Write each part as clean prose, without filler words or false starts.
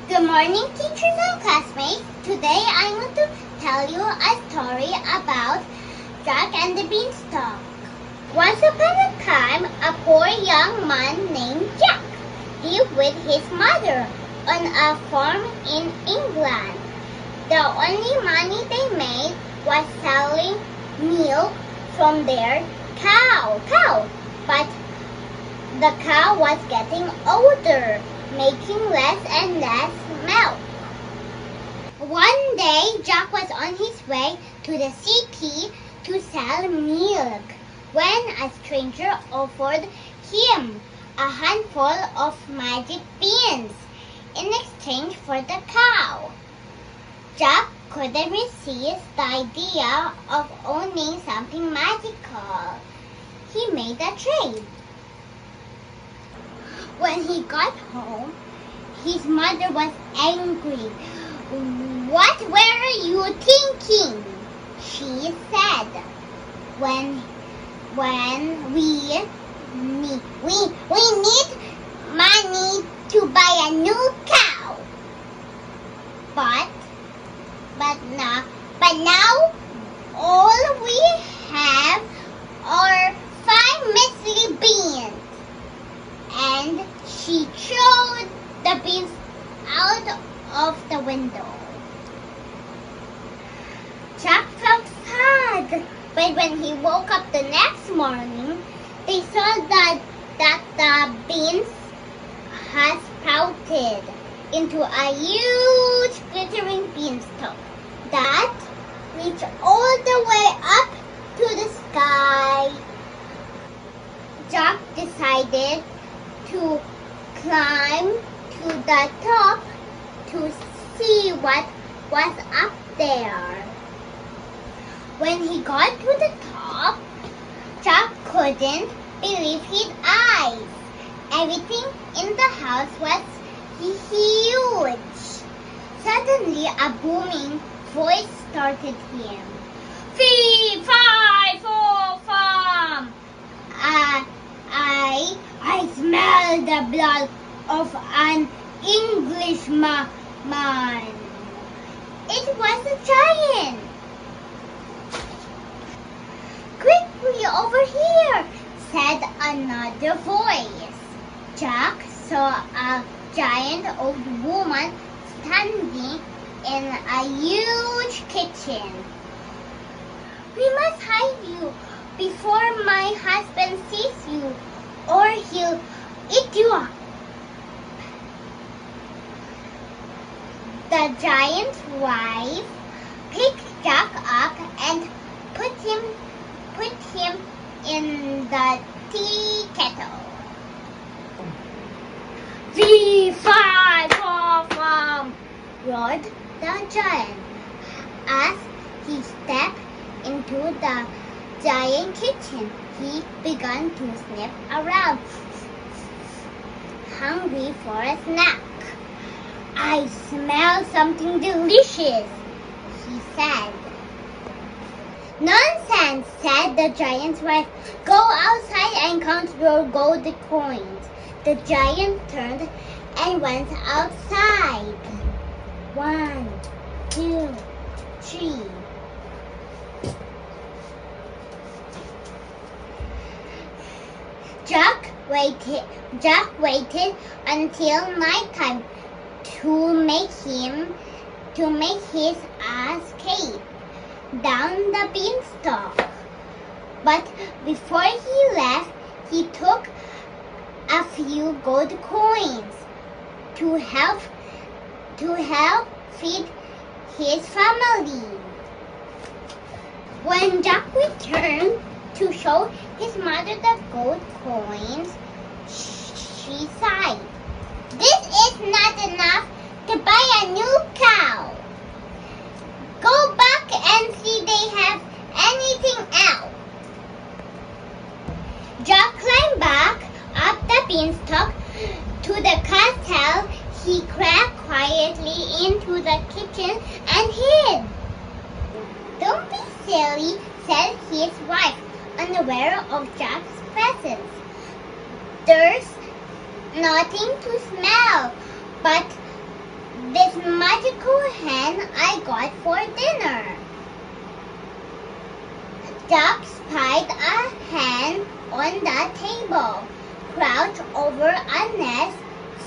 Good morning, teachers and classmates. Today I'm going to tell you a story about Jack and the Beanstalk. Once upon a time, a poor young man named Jack lived with his mother on a farm in England. The only money they made was selling milk from their cow. But the cow was getting older, making less and less milk. One day, Jack was on his way to the city to sell milk when a stranger offered him a handful of magic beans in exchange for the cow. Jack couldn't resist the idea of owning something magical. He made a trade. When he got home, his mother was angry. "What were you thinking?" she said. When we need money to buy a new cow. But now all we have are 5 measly beans. And she threw the beans out of the window. Jack felt sad, but when he woke up the next morning, they saw that the beans had sprouted into a huge glittering beanstalk that reached all the way up to the sky. Jack decided to climb to the top to see what was up there. When he got to the top, Jack couldn't believe his eyes. Everything in the house was huge. Suddenly, a booming voice started him. "Fee, fi, fo, fum! I smell the blood of an Englishman." It was a giant. "Quickly over here," said another voice. Jack saw a giant old woman standing in a huge kitchen. "We must hide you before my husband sees you, or he'll eat you up." The giant's wife picked Jack up and put him in the tea kettle. "Fee, fi, fo, fum!" roared the giant as he stepped into the giant kitchen. He began to sniff around, hungry for a snack. "I smell something delicious," he said. "Nonsense," said the giant's wife. "Go outside and count your gold coins." The giant turned and went outside. 1, 2, 3. Jack waited until nighttime to make his escape down the beanstalk. But before he left, he took a few gold coins to help feed his family. When Jack returned to show his mother the gold coins, she sighed. "This is not enough to buy a new cow. Go back and see they have anything else." Jack climbed back up the beanstalk to the castle. He crept quietly into the kitchen and hid. "Don't be silly," said his wife, unaware of Jack's presence. "There's nothing to smell but this magical hen I got for dinner. Jack spied a hen on the table, crouched over a nest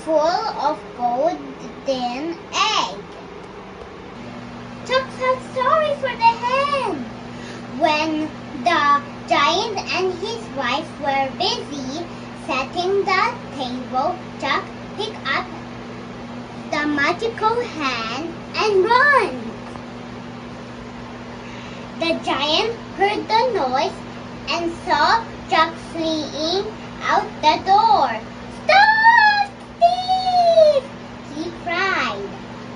full of golden eggs. Jack felt sorry for the hen. When the giant and his wife were busy setting the table, Jack picked up the magical hen and ran. The giant heard the noise and saw Jack fleeing out the door. "Stop, thief!" he cried,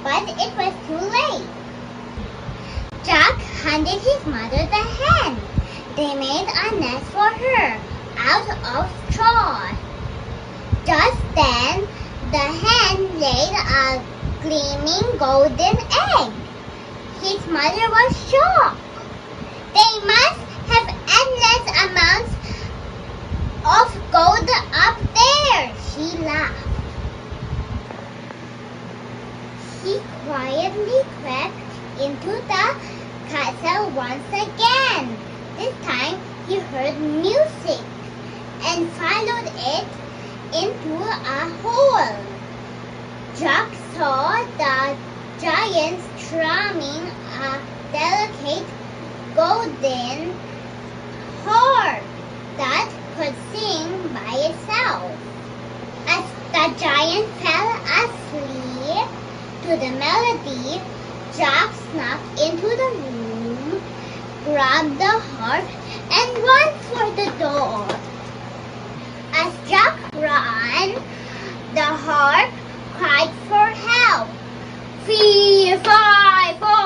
but it was too late. Jack handed his mother the hen. They made a nest for her out of straw. Just then, the hen laid a gleaming golden egg. His mother was shocked. "They must have endless amounts of gold up there," she laughed. He quietly crept into the castle once again. This time he heard music and followed it into a hole. Jack saw the giant strumming a delicate golden harp that could sing by itself. As the giant fell asleep to the melody, Jack snuck into the room, grabbed the harp, and ran for the door. As Jack ran, the harp cried for help. "Fee, fi, fo,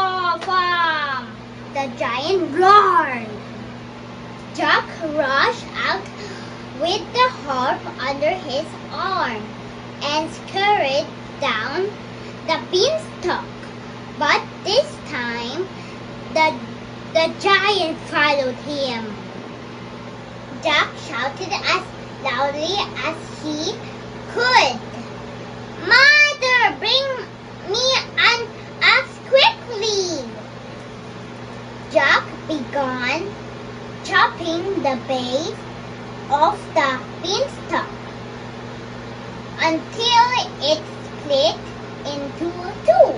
fum!" the giant roared. Jack rushed out with the harp under his arm and scurried down the beanstalk. But this time, the giant followed him. Jack shouted as loudly as he could, "Mother, bring me an axe quickly!" Jack began chopping the base of the beanstalk until it split into two.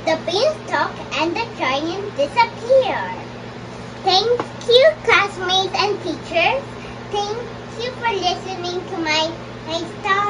The beanstalk and the giant disappeared. Thank you, classmates and teachers. Thank you for listening to my story.